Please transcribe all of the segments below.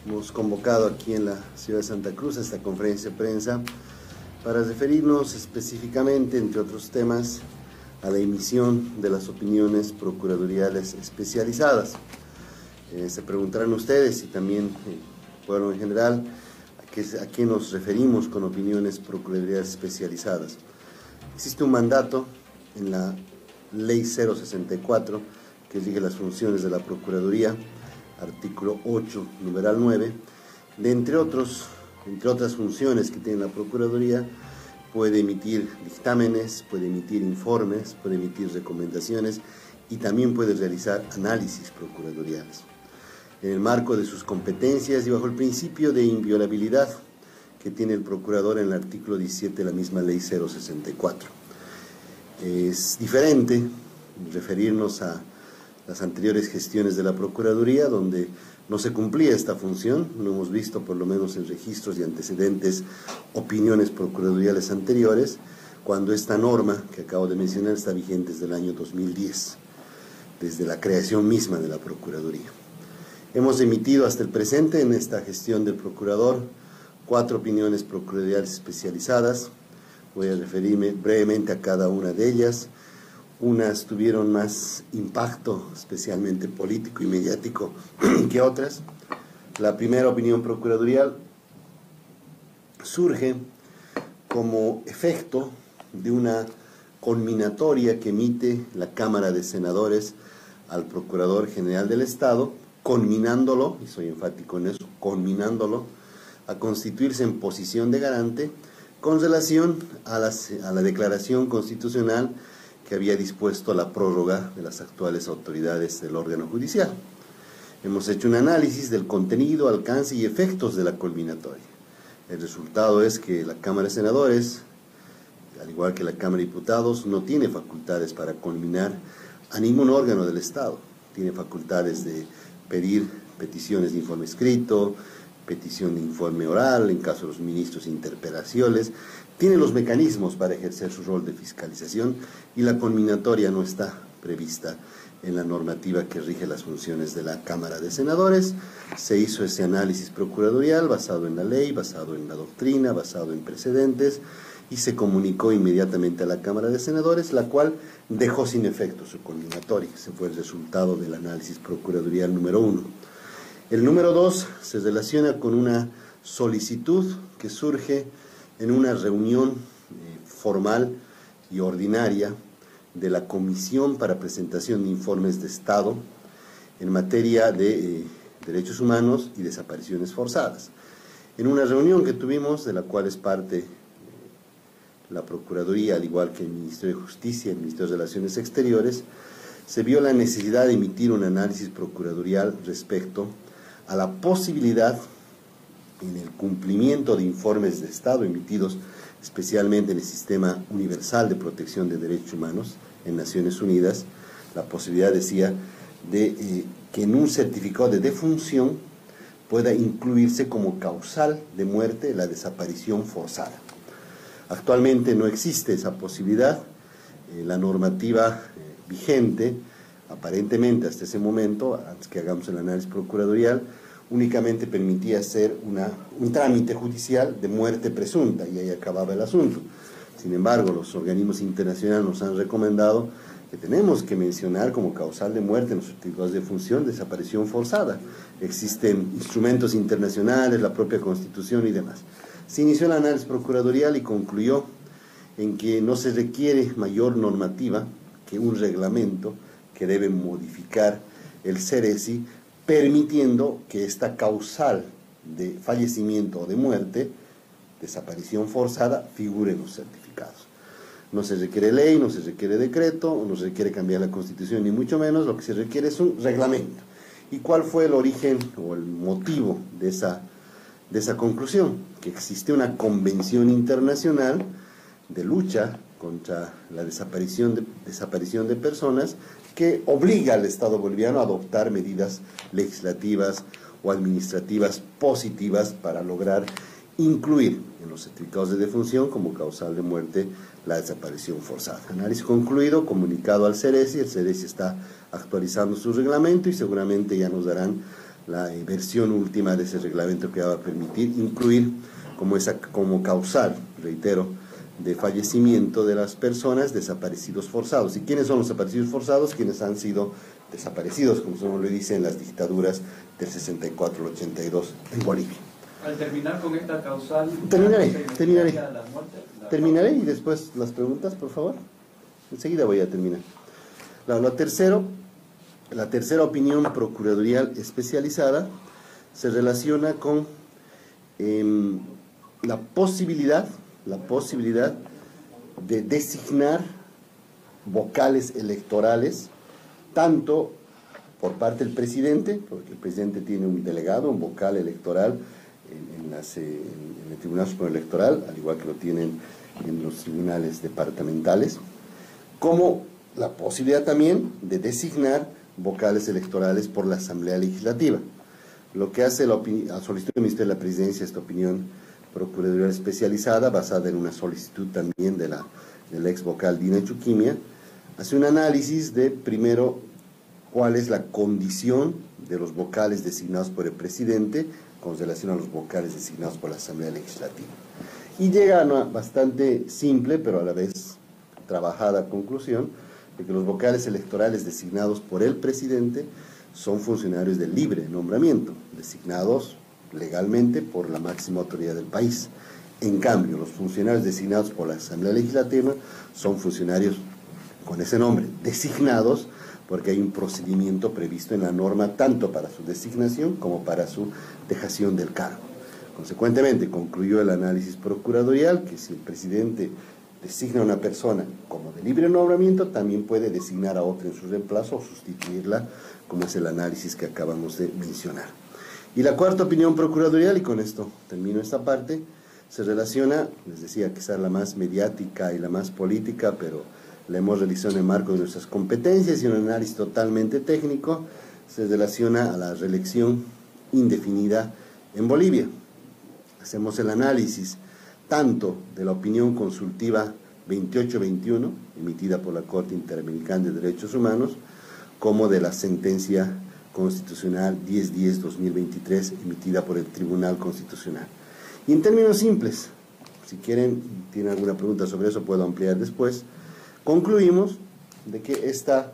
Hemos convocado aquí en la ciudad de Santa Cruz a esta conferencia de prensa para referirnos específicamente, entre otros temas, a la emisión de las opiniones procuraduriales especializadas. Se preguntarán ustedes y también el pueblo en general a qué nos referimos con opiniones procuraduriales especializadas. Existe un mandato en la Ley 064 que rige las funciones de la Procuraduría, artículo 8, numeral 9, de entre otras funciones que tiene la Procuraduría, puede emitir dictámenes, puede emitir informes, puede emitir recomendaciones y también puede realizar análisis procuraduriales. En el marco de sus competencias y bajo el principio de inviolabilidad que tiene el Procurador en el artículo 17 de la misma Ley 064. Es diferente referirnos a las anteriores gestiones de la Procuraduría, donde no se cumplía esta función. No hemos visto, por lo menos en registros y antecedentes, opiniones procuraduriales anteriores, cuando esta norma que acabo de mencionar está vigente desde el año 2010, desde la creación misma de la Procuraduría. Hemos emitido hasta el presente, en esta gestión del Procurador, 4 opiniones procuraduriales especializadas. Voy a referirme brevemente a cada una de ellas. Unas tuvieron más impacto, especialmente político y mediático, que otras. La primera opinión procuradorial surge como efecto de una conminatoria que emite la Cámara de Senadores al Procurador General del Estado, conminándolo, y soy enfático en eso, conminándolo a constituirse en posición de garante con relación a la declaración constitucional que había dispuesto la prórroga de las actuales autoridades del órgano judicial. Hemos hecho un análisis del contenido, alcance y efectos de la conminatoria. El resultado es que la Cámara de Senadores, al igual que la Cámara de Diputados, no tiene facultades para conminar a ningún órgano del Estado. Tiene facultades de pedir peticiones de informe escrito, petición de informe oral, en caso de los ministros, interpelaciones. Tiene los mecanismos para ejercer su rol de fiscalización y la conminatoria no está prevista en la normativa que rige las funciones de la Cámara de Senadores. Se hizo ese análisis procuradorial basado en la ley, basado en la doctrina, basado en precedentes, y se comunicó inmediatamente a la Cámara de Senadores, la cual dejó sin efecto su conminatoria. Ese fue el resultado del análisis procuradorial número 1. El número 2 se relaciona con una solicitud que surge en una reunión formal y ordinaria de la Comisión para Presentación de Informes de Estado en materia de derechos humanos y desapariciones forzadas. En una reunión que tuvimos, de la cual es parte la Procuraduría, al igual que el Ministerio de Justicia y el Ministerio de Relaciones Exteriores, se vio la necesidad de emitir un análisis procuradorial respecto a la posibilidad, en el cumplimiento de informes de Estado emitidos especialmente en el Sistema Universal de Protección de Derechos Humanos en Naciones Unidas, la posibilidad, decía, de que en un certificado de defunción pueda incluirse como causal de muerte la desaparición forzada. Actualmente no existe esa posibilidad. La normativa vigente, aparentemente hasta ese momento, antes que hagamos el análisis procuradorial, únicamente permitía hacer un trámite judicial de muerte presunta y ahí acababa el asunto. Sin embargo, los organismos internacionales nos han recomendado que tenemos que mencionar como causal de muerte en los certificados de defunción desaparición forzada. Existen instrumentos internacionales, la propia Constitución y demás. Se inició el análisis procuradorial y concluyó en que no se requiere mayor normativa que un reglamento que debe modificar el CERESI, permitiendo que esta causal de fallecimiento o de muerte, desaparición forzada, figure en los certificados. No se requiere ley, no se requiere decreto, no se requiere cambiar la Constitución, ni mucho menos. Lo que se requiere es un reglamento. ¿Y cuál fue el origen o el motivo de esa conclusión? Que existe una convención internacional de lucha contra la desaparición de personas que obliga al Estado boliviano a adoptar medidas legislativas o administrativas positivas para lograr incluir en los certificados de defunción como causal de muerte la desaparición forzada. Análisis concluido, comunicado al CERESI. El CERESI está actualizando su reglamento y seguramente ya nos darán la versión última de ese reglamento que va a permitir incluir como causal, reitero, de fallecimiento de las personas desaparecidos forzados. ¿Y quiénes son los desaparecidos forzados? Quienes han sido desaparecidos, como se lo dice en las dictaduras del 64 al 82 en Bolivia. Al terminar con esta causal... Terminaré y después las preguntas, por favor. Enseguida voy a terminar. La tercera opinión procuradorial especializada se relaciona con la posibilidad de designar vocales electorales, tanto por parte del presidente, porque el presidente tiene un delegado, un vocal electoral en el Tribunal Supremo Electoral, al igual que lo tienen en los tribunales departamentales, como la posibilidad también de designar vocales electorales por la Asamblea Legislativa. Lo que hace a solicitud del Ministerio de la Presidencia esta opinión procuradorial especializada, basada en una solicitud también del ex vocal Dina Chuquimia, hace un análisis de, primero, cuál es la condición de los vocales designados por el presidente con relación a los vocales designados por la Asamblea Legislativa. Y llega a una bastante simple, pero a la vez trabajada conclusión, de que los vocales electorales designados por el presidente son funcionarios de libre nombramiento, designados legalmente por la máxima autoridad del país. En cambio, los funcionarios designados por la Asamblea Legislativa son funcionarios con ese nombre, designados porque hay un procedimiento previsto en la norma tanto para su designación como para su dejación del cargo. Consecuentemente, concluyó el análisis procuradorial que si el presidente designa a una persona como de libre nombramiento, también puede designar a otra en su reemplazo o sustituirla, como es el análisis que acabamos de mencionar. Y la cuarta opinión procuradorial, y con esto termino esta parte, se relaciona, les decía, quizás la más mediática y la más política, pero la hemos realizado en el marco de nuestras competencias y un análisis totalmente técnico, se relaciona a la reelección indefinida en Bolivia. Hacemos el análisis tanto de la opinión consultiva 2821, emitida por la Corte Interamericana de Derechos Humanos, como de la sentencia constitucional 1010-2023, emitida por el Tribunal Constitucional. Y en términos simples, si quieren, tienen alguna pregunta sobre eso, puedo ampliar después, concluimos de que esta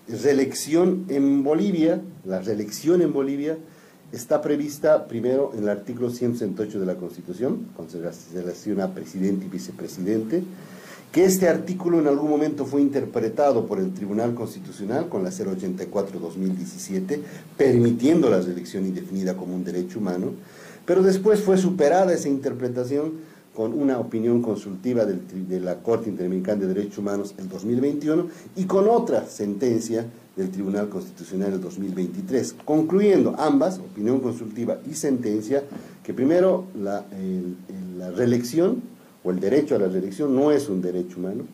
reelección en Bolivia, la reelección en Bolivia, está prevista primero en el artículo 168 de la Constitución, con relación a presidente y vicepresidente, que este artículo en algún momento fue interpretado por el Tribunal Constitucional con la 084-2017, permitiendo la reelección indefinida como un derecho humano, pero después fue superada esa interpretación con una opinión consultiva de la Corte Interamericana de Derechos Humanos en 2021 y con otra sentencia del Tribunal Constitucional en 2023, concluyendo ambas, opinión consultiva y sentencia, que primero la reelección o el derecho a la reelección no es un derecho humano,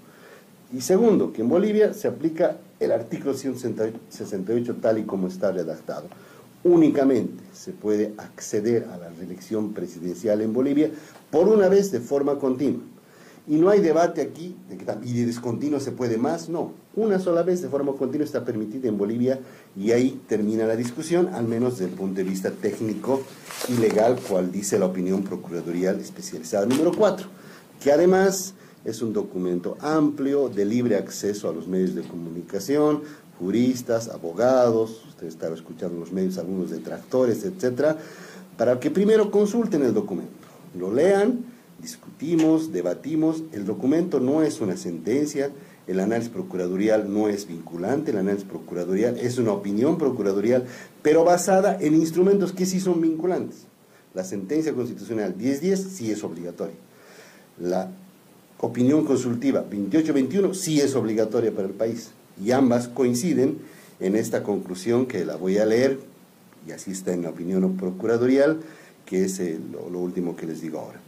y segundo, que en Bolivia se aplica el artículo 168 tal y como está redactado. Únicamente se puede acceder a la reelección presidencial en Bolivia por una vez de forma continua. Y no hay debate aquí de que y de discontinuo se puede más, no. Una sola vez de forma continua está permitida en Bolivia y ahí termina la discusión, al menos desde el punto de vista técnico y legal, cual dice la opinión procuradorial especializada número 4, que además es un documento amplio de libre acceso a los medios de comunicación, juristas, abogados, ustedes estaban escuchando en los medios algunos detractores, etcétera, para que primero consulten el documento, lo lean, discutimos, debatimos. El documento no es una sentencia, el análisis procuradorial no es vinculante, el análisis procuradorial es una opinión procuradorial, pero basada en instrumentos que sí son vinculantes. La sentencia constitucional 1010 sí es obligatoria. La opinión consultiva 2821 sí es obligatoria para el país. Y ambas coinciden en esta conclusión que la voy a leer, y así está en la opinión procuradorial, que es lo último que les digo ahora.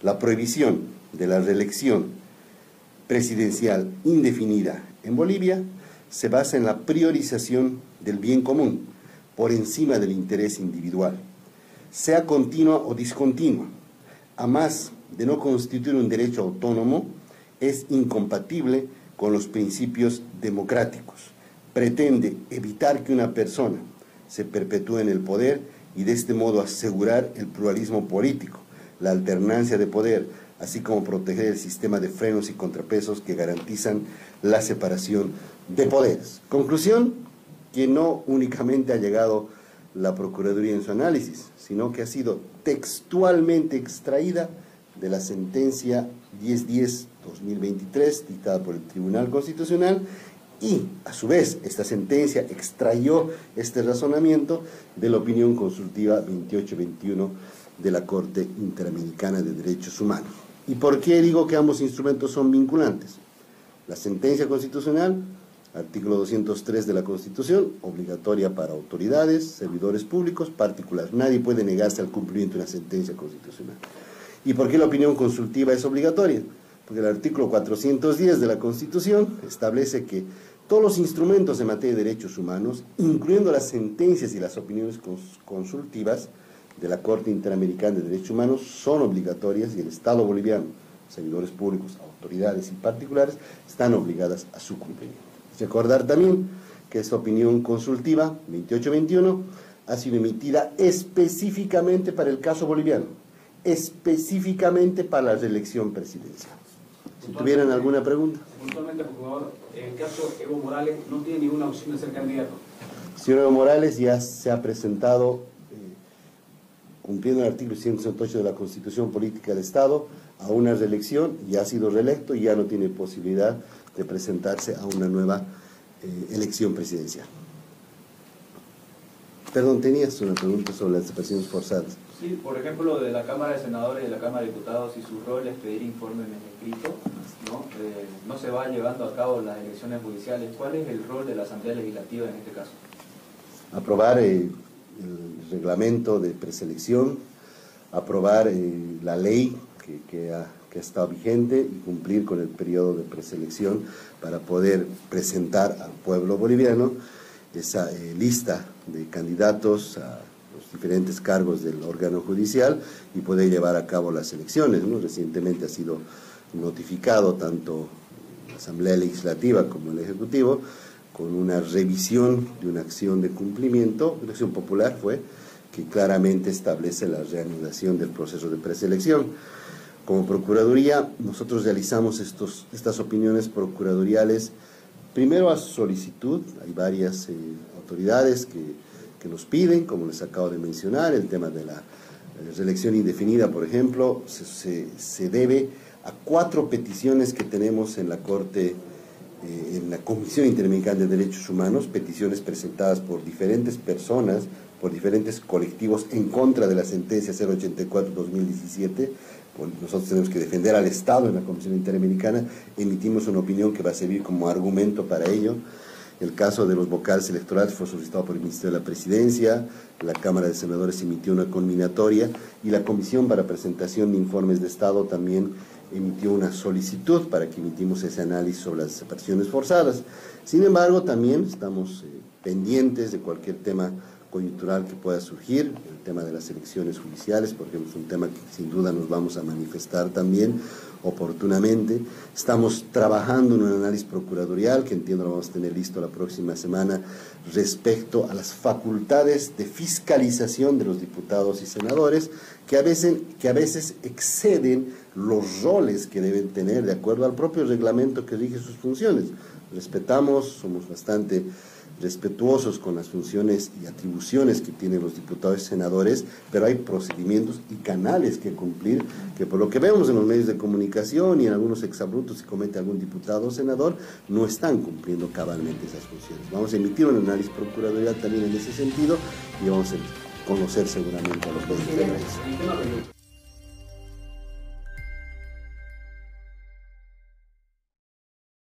La prohibición de la reelección presidencial indefinida en Bolivia se basa en la priorización del bien común por encima del interés individual, sea continua o discontinua. A más de no constituir un derecho autónomo, es incompatible con los principios democráticos. Pretende evitar que una persona se perpetúe en el poder y de este modo asegurar el pluralismo político, la alternancia de poder, así como proteger el sistema de frenos y contrapesos que garantizan la separación de poderes. Conclusión, que no únicamente ha llegado la Procuraduría en su análisis, sino que ha sido textualmente extraída de la sentencia 1010-2023 dictada por el Tribunal Constitucional, y a su vez esta sentencia extrayó este razonamiento de la opinión consultiva 2821 de la Corte Interamericana de Derechos Humanos. ¿Y por qué digo que ambos instrumentos son vinculantes? La sentencia constitucional, artículo 203 de la Constitución, obligatoria para autoridades, servidores públicos, particulares. Nadie puede negarse al cumplimiento de una sentencia constitucional. ¿Y por qué la opinión consultiva es obligatoria? Porque el artículo 410 de la Constitución establece que todos los instrumentos en materia de derechos humanos, incluyendo las sentencias y las opiniones consultivas de la Corte Interamericana de Derechos Humanos, son obligatorias y el Estado boliviano, servidores públicos, autoridades y particulares, están obligadas a su cumplimiento. Recordar también que esta opinión consultiva, 2821, ha sido emitida específicamente para el caso boliviano, específicamente para la reelección presidencial. Si tuvieran alguna pregunta. Puntualmente, por favor, en el caso Evo Morales no tiene ninguna opción de ser candidato. El señor Evo Morales ya se ha presentado, cumpliendo el artículo 168 de la Constitución Política del Estado, a una reelección, ya ha sido reelecto y ya no tiene posibilidad de presentarse a una nueva elección presidencial. Perdón, tenías una pregunta sobre las desapariciones forzadas. Sí, por ejemplo, de la Cámara de Senadores y de la Cámara de Diputados, y su rol es pedir informes en escrito, ¿no? No se va llevando a cabo las elecciones judiciales. ¿Cuál es el rol de la Asamblea Legislativa en este caso? Aprobar el reglamento de preselección, aprobar la ley que ha estado vigente y cumplir con el periodo de preselección para poder presentar al pueblo boliviano esa lista de candidatos a los diferentes cargos del órgano judicial y poder llevar a cabo las elecciones, ¿no? Recientemente ha sido notificado tanto la Asamblea Legislativa como el Ejecutivo con una revisión de una acción de cumplimiento, una acción popular fue, que claramente establece la reanudación del proceso de preselección. Como Procuraduría, nosotros realizamos estas opiniones procuradoriales, primero a solicitud, hay varias autoridades que nos piden, como les acabo de mencionar, el tema de la reelección indefinida, por ejemplo, se debe a 4 peticiones que tenemos en la Corte, en la Comisión Interamericana de Derechos Humanos, peticiones presentadas por diferentes personas, por diferentes colectivos en contra de la sentencia 084-2017, nosotros tenemos que defender al Estado en la Comisión Interamericana, emitimos una opinión que va a servir como argumento para ello. El caso de los vocales electorales fue solicitado por el Ministerio de la Presidencia, la Cámara de Senadores emitió una conminatoria y la Comisión para Presentación de Informes de Estado también emitió una solicitud para que emitimos ese análisis sobre las desapariciones forzadas. Sin embargo, también estamos pendientes de cualquier tema coyuntural que pueda surgir, el tema de las elecciones judiciales, porque es un tema que sin duda nos vamos a manifestar también oportunamente. Estamos trabajando en un análisis procuratorial que entiendo lo vamos a tener listo la próxima semana respecto a las facultades de fiscalización de los diputados y senadores que a veces exceden los roles que deben tener de acuerdo al propio reglamento que rige sus funciones. Respetamos, somos bastante respetuosos con las funciones y atribuciones que tienen los diputados y senadores, pero hay procedimientos y canales que cumplir, que por lo que vemos en los medios de comunicación y en algunos exabruptos que comete algún diputado o senador, no están cumpliendo cabalmente esas funciones. Vamos a emitir un análisis procuradorial también en ese sentido y vamos a conocer seguramente a los medios de prensa.